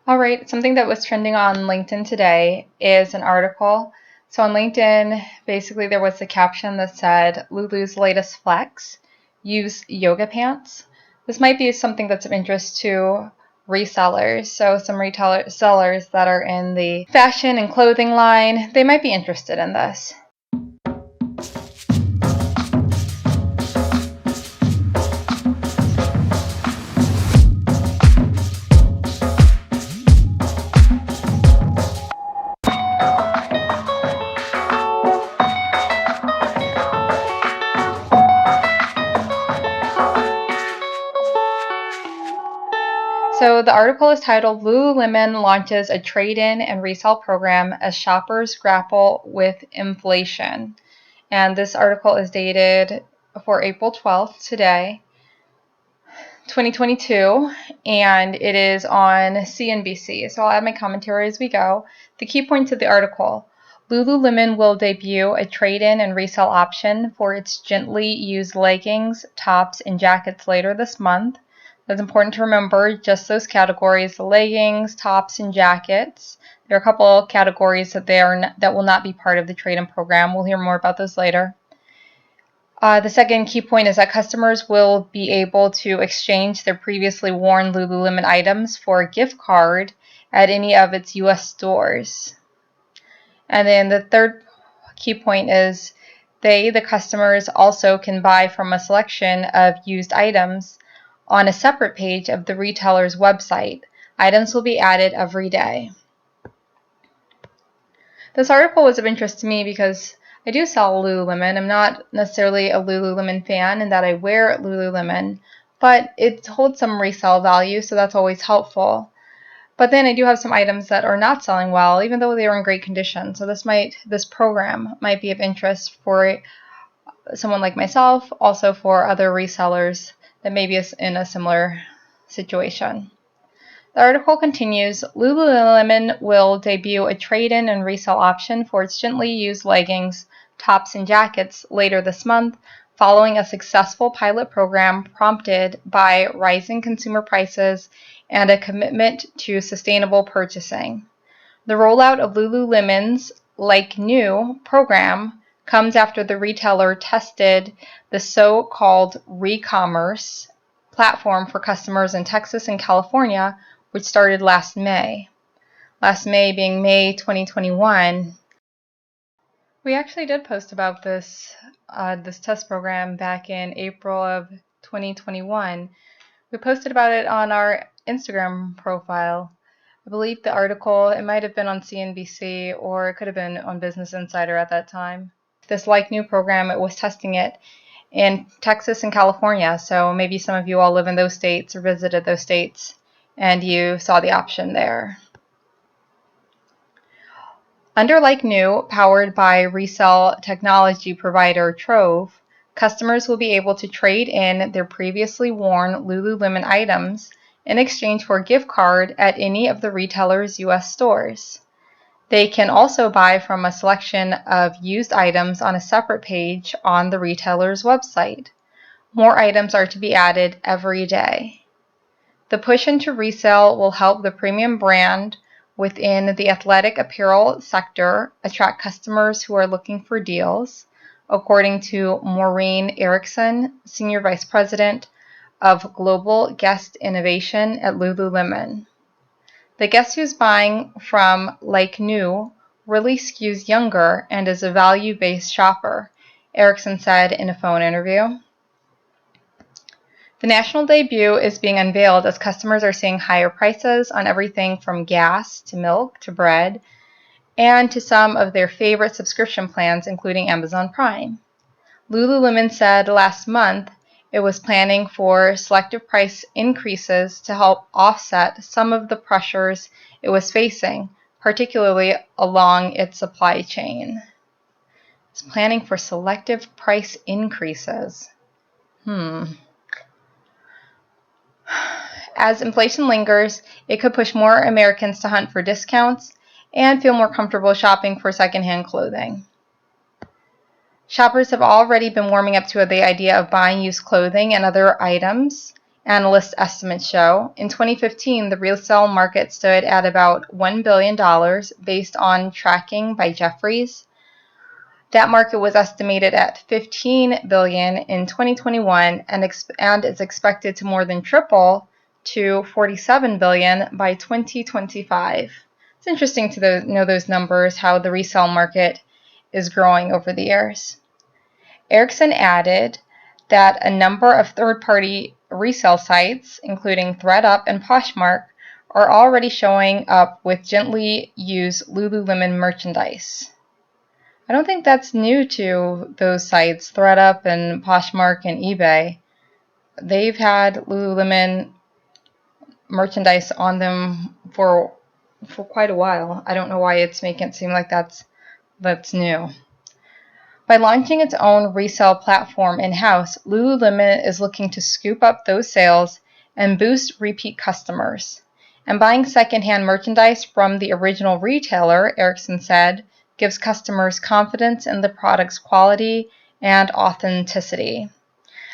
All right, something that was trending on LinkedIn today is an article. So on LinkedIn, basically there was a caption that said, Lulu's latest flex, use yoga pants. This might be something that's of interest to resellers. So some sellers that are in the fashion and clothing line, they might be interested in this. So the article is titled Lululemon launches a trade-in and resell program as shoppers grapple with inflation. And this article is dated for April 12th today, 2022, and it is on CNBC. So I'll add my commentary as we go. The key points of the article. Lululemon will debut a trade-in and resell option for its gently used leggings, tops, and jackets later this month. That's important to remember, just those categories, the leggings, tops, and jackets. There are a couple categories that will not be part of the trade-in program. We'll hear more about those later. The second key point is that customers will be able to exchange their previously worn Lululemon items for a gift card at any of its U.S. stores. And then the third key point is the customers, also can buy from a selection of used items on a separate page of the retailer's website. Items will be added every day. This article was of interest to me because I do sell Lululemon. I'm not necessarily a Lululemon fan in that I wear Lululemon, but it holds some resale value, so that's always helpful. But then I do have some items that are not selling well, even though they are in great condition. So this program might be of interest for someone like myself, also for other resellers that may be in a similar situation. The article continues, Lululemon will debut a trade-in and resell option for its gently used leggings, tops, and jackets later this month, following a successful pilot program prompted by rising consumer prices and a commitment to sustainable purchasing. The rollout of Lululemon's Like New program comes after the retailer tested the so-called re-commerce platform for customers in Texas and California, which started last May. Last May being May 2021. We actually did post about this test program back in April of 2021. We posted about it on our Instagram profile. I believe the article, it might have been on CNBC or it could have been on Business Insider at that time. This Like New program, it was testing it in Texas and California, so maybe some of you all live in those states or visited those states and you saw the option there. Under Like New, powered by resell technology provider Trove, customers will be able to trade in their previously worn Lululemon items in exchange for a gift card at any of the retailer's U.S. stores. They can also buy from a selection of used items on a separate page on the retailer's website. More items are to be added every day. The push into resale will help the premium brand within the athletic apparel sector attract customers who are looking for deals, according to Maureen Erickson, Senior Vice President of Global Guest Innovation at Lululemon. The guest who's buying from Like New really skews younger and is a value-based shopper, Erickson said in a phone interview. The national debut is being unveiled as customers are seeing higher prices on everything from gas to milk to bread and to some of their favorite subscription plans, including Amazon Prime. Lululemon said last month it was planning for selective price increases to help offset some of the pressures it was facing, particularly along its supply chain. It's planning for selective price increases. As inflation lingers, it could push more Americans to hunt for discounts and feel more comfortable shopping for secondhand clothing. Shoppers have already been warming up to the idea of buying used clothing and other items analyst estimates show. In 2015, the resale market stood at about $1 billion based on tracking by Jefferies. That market was estimated at $15 billion in 2021 and is expected to more than triple to $47 billion by 2025. It's interesting to know those numbers, how the resale market is growing over the years. Ericsson added that a number of third-party resale sites, including ThredUp and Poshmark, are already showing up with gently used Lululemon merchandise. I don't think that's new to those sites, ThredUp and Poshmark and eBay. They've had Lululemon merchandise on them for quite a while. I don't know why it's making it seem like that's new. By launching its own resale platform in-house, Lululemon is looking to scoop up those sales and boost repeat customers. And buying secondhand merchandise from the original retailer, Ericsson said, gives customers confidence in the product's quality and authenticity.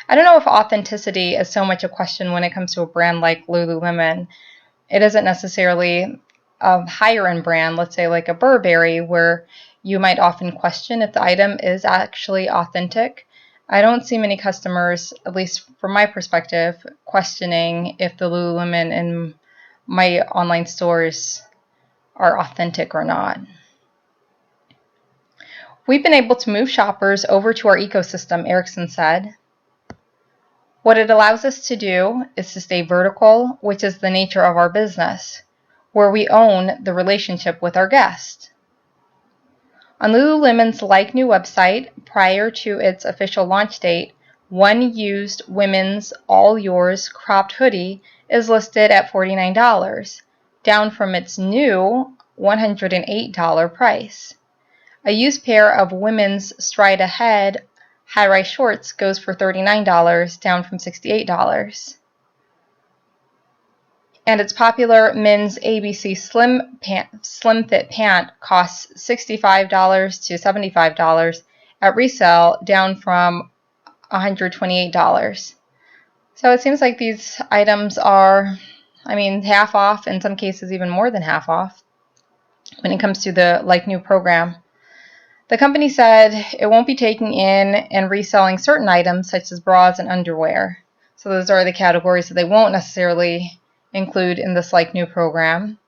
I don't know if authenticity is so much a question when it comes to a brand like Lululemon. It isn't necessarily a higher-end brand, let's say like a Burberry, where you might often question if the item is actually authentic. I don't see many customers, at least from my perspective, questioning if the Lululemon in my online stores are authentic or not. We've been able to move shoppers over to our ecosystem, Ericsson said. What it allows us to do is to stay vertical, which is the nature of our business, where we own the relationship with our guest. On Lululemon's Like New website, prior to its official launch date, one used women's All Yours cropped hoodie is listed at $49, down from its new $108 price. A used pair of women's Stride Ahead high-rise shorts goes for $39, down from $68. And its popular men's ABC Slim Fit pant costs $65 to $75 at resale, down from $128. So it seems like these items are, half off, in some cases even more than half off when it comes to the Like New program. The company said it won't be taking in and reselling certain items such as bras and underwear. So those are the categories that they won't necessarily include in this Like New program,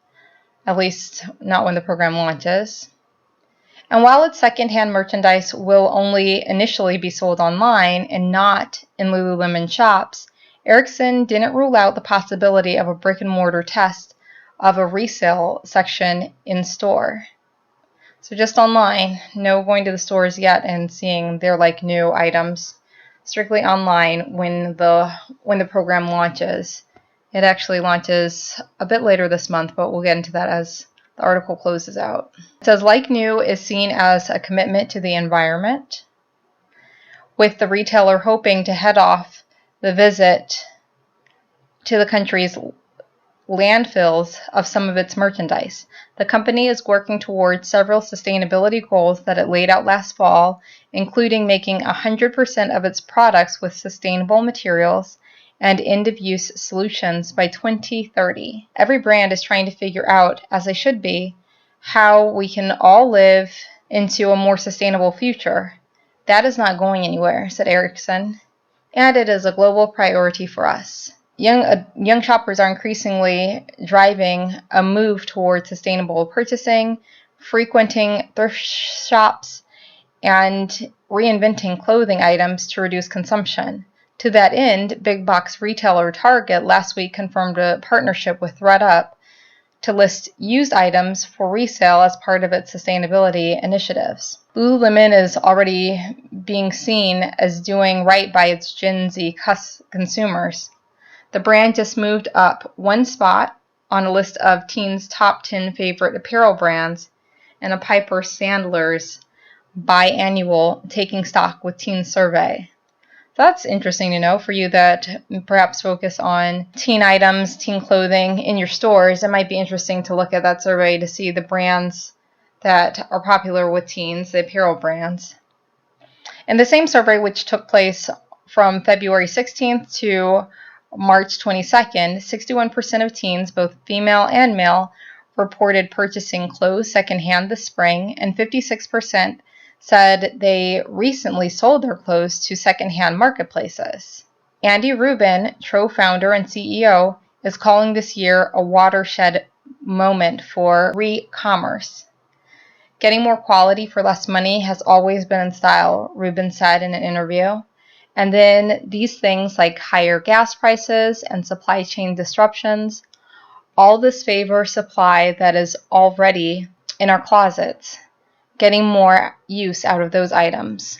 at least not when the program launches. And while its secondhand merchandise will only initially be sold online and not in Lululemon shops, Ericsson didn't rule out the possibility of a brick-and-mortar test of a resale section in store. So just online, no going to the stores yet and seeing their Like New items. Strictly online when the program launches. It actually launches a bit later this month, but we'll get into that as the article closes out. It says Like New is seen as a commitment to the environment, with the retailer hoping to head off the visit to the country's landfills of some of its merchandise. The company is working towards several sustainability goals that it laid out last fall, including making 100% of its products with sustainable materials and end-of-use solutions by 2030. Every brand is trying to figure out, as they should be, how we can all live into a more sustainable future. That is not going anywhere, said Ericsson, and it is a global priority for us. Young shoppers are increasingly driving a move towards sustainable purchasing, frequenting thrift shops, and reinventing clothing items to reduce consumption. To that end, big box retailer Target last week confirmed a partnership with ThredUp to list used items for resale as part of its sustainability initiatives. Lululemon is already being seen as doing right by its Gen Z consumers. The brand just moved up one spot on a list of teens' top 10 favorite apparel brands in a Piper Sandler's biannual Taking Stock with Teens survey. So that's interesting to know for you that perhaps focus on teen items, teen clothing in your stores. It might be interesting to look at that survey to see the brands that are popular with teens, the apparel brands. In the same survey, which took place from February 16th to March 22nd, 61% of teens, both female and male, reported purchasing clothes secondhand this spring, and 56% said they recently sold their clothes to secondhand marketplaces. Andy Rubin, Tro founder and CEO, is calling this year a watershed moment for re-commerce. Getting more quality for less money has always been in style, Rubin said in an interview. And then these things like higher gas prices and supply chain disruptions, all this favor supply that is already in our closets, getting more use out of those items.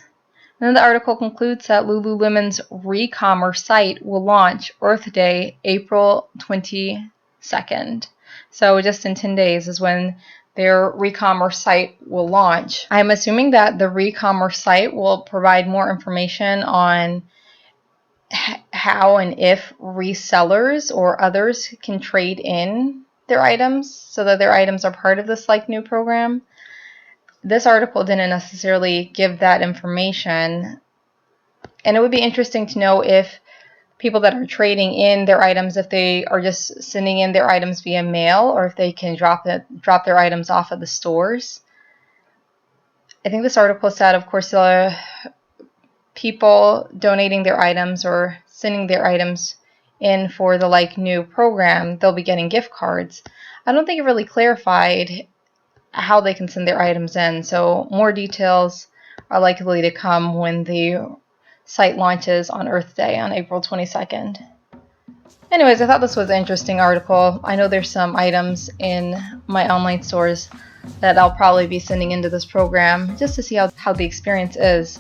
And then the article concludes that Lululemon's re-commerce site will launch Earth Day, April 22nd. So just in 10 days is when their re-commerce site will launch. I'm assuming that the re-commerce site will provide more information on how and if resellers or others can trade in their items so that their items are part of this like new program. This article didn't necessarily give that information, and it would be interesting to know if people that are trading in their items, if they are just sending in their items via mail or if they can drop their items off at the stores. I think this article said, of course, people donating their items or sending their items in for the like new program, they'll be getting gift cards. I don't think it really clarified how they can send their items in, so more details are likely to come when the site launches on Earth Day on April 22nd. Anyways, I thought this was an interesting article. I know there's some items in my online stores that I'll probably be sending into this program just to see how the experience is.